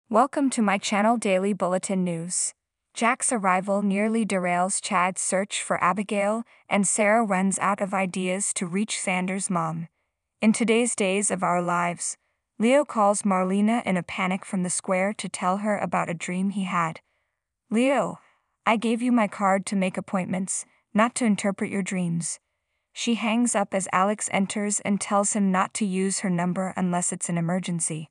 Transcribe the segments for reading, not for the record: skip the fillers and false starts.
Welcome to my channel Daily Bulletin News. Jack's arrival nearly derails Chad's search for Abigail, and Sarah runs out of ideas to reach Xander's mom. In today's Days of Our Lives, Leo calls Marlena in a panic from the square to tell her about a dream he had. "Leo, I gave you my card to make appointments, not to interpret your dreams." She hangs up as Alex enters and tells him not to use her number unless it's an emergency.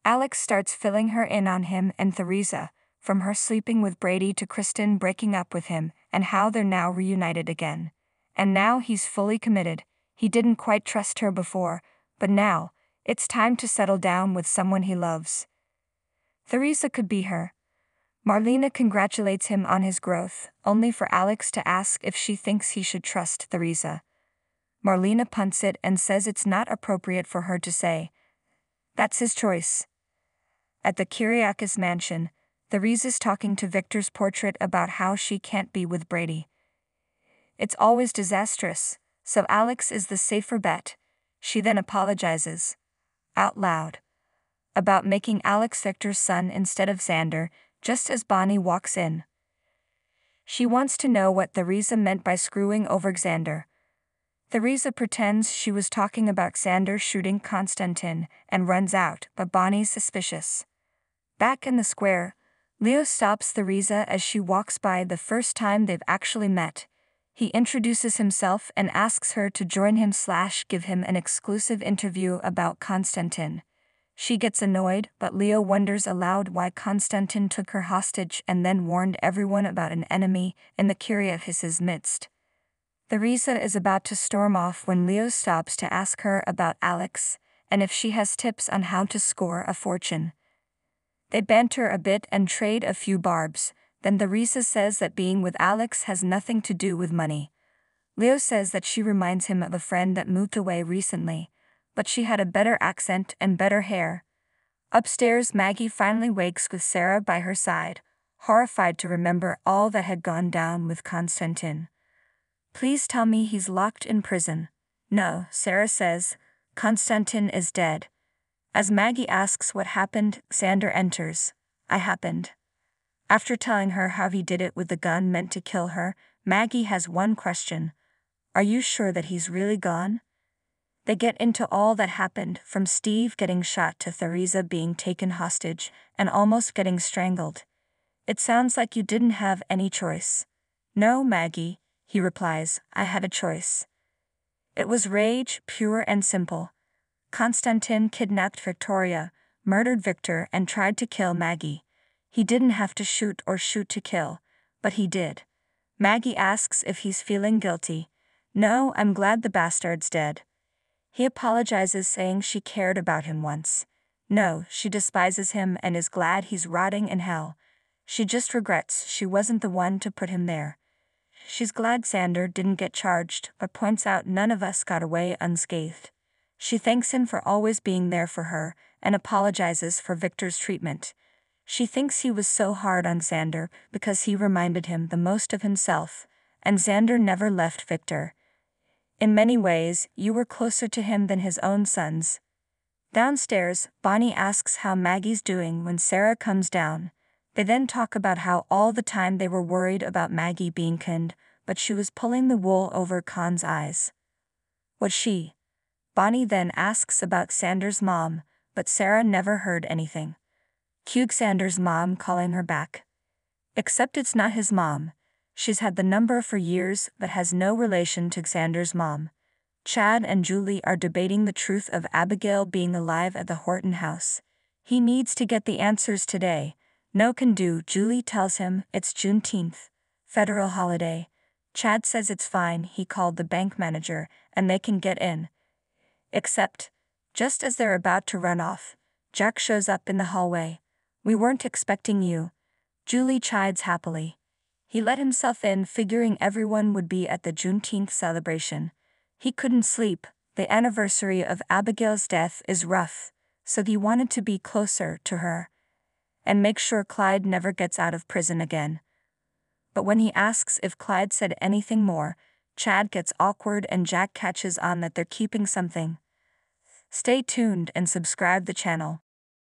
Alex starts filling her in on him and Theresa, from her sleeping with Brady to Kristen breaking up with him, and how they're now reunited again. And now he's fully committed. He didn't quite trust her before, but now, it's time to settle down with someone he loves. Theresa could be her. Marlena congratulates him on his growth, only for Alex to ask if she thinks he should trust Theresa. Marlena punts it and says it's not appropriate for her to say. That's his choice. At the Kyriakis mansion, Theresa's talking to Victor's portrait about how she can't be with Brady. It's always disastrous, so Alex is the safer bet. She then apologizes, out loud, about making Alex Victor's son instead of Xander, just as Bonnie walks in. She wants to know what Theresa meant by screwing over Xander. Theresa pretends she was talking about Xander shooting Konstantin and runs out, but Bonnie's suspicious. Back in the square, Leo stops Theresa as she walks by the first time they've actually met. He introduces himself and asks her to join him / give him an exclusive interview about Konstantin. She gets annoyed, but Leo wonders aloud why Konstantin took her hostage and then warned everyone about an enemy in the Kyriakis' midst. Theresa is about to storm off when Leo stops to ask her about Alex, and if she has tips on how to score a fortune. They banter a bit and trade a few barbs, then Theresa says that being with Alex has nothing to do with money. Leo says that she reminds him of a friend that moved away recently, but she had a better accent and better hair. Upstairs, Maggie finally wakes with Sarah by her side, horrified to remember all that had gone down with Konstantin. "Please tell me he's locked in prison." "No," Sarah says, "Konstantin is dead." As Maggie asks what happened, Xander enters. "I happened." After telling her how he did it with the gun meant to kill her, Maggie has one question. "Are you sure that he's really gone?" They get into all that happened, from Steve getting shot to Theresa being taken hostage and almost getting strangled. "It sounds like you didn't have any choice." "No, Maggie," he replies, "I had a choice. It was rage, pure and simple. Konstantin kidnapped Victoria, murdered Victor and tried to kill Maggie. He didn't have to shoot or shoot to kill, but he did." Maggie asks if he's feeling guilty. "No, I'm glad the bastard's dead." He apologizes, saying she cared about him once. No, she despises him and is glad he's rotting in hell. She just regrets she wasn't the one to put him there. She's glad Xander didn't get charged, but points out none of us got away unscathed. She thanks him for always being there for her, and apologizes for Victor's treatment. She thinks he was so hard on Xander because he reminded him the most of himself, and Xander never left Victor. "In many ways, you were closer to him than his own sons." Downstairs, Bonnie asks how Maggie's doing when Sarah comes down. They then talk about how all the time they were worried about Maggie being conned, but she was pulling the wool over Khan's eyes. Was she? Bonnie then asks about Xander's mom, but Sarah never heard anything. Cue Xander's mom calling her back. Except it's not his mom. She's had the number for years but has no relation to Xander's mom. Chad and Julie are debating the truth of Abigail being alive at the Horton house. He needs to get the answers today. "No can do," Julie tells him. "It's Juneteenth, federal holiday." Chad says it's fine, he called the bank manager, and they can get in. Except, just as they're about to run off, Jack shows up in the hallway. "We weren't expecting you." Julie chides happily. He let himself in, figuring everyone would be at the Juneteenth celebration. He couldn't sleep. The anniversary of Abigail's death is rough, so he wanted to be closer to her and make sure Clyde never gets out of prison again. But when he asks if Clyde said anything more, Chad gets awkward and Jack catches on that they're keeping something. Stay tuned and subscribe the channel.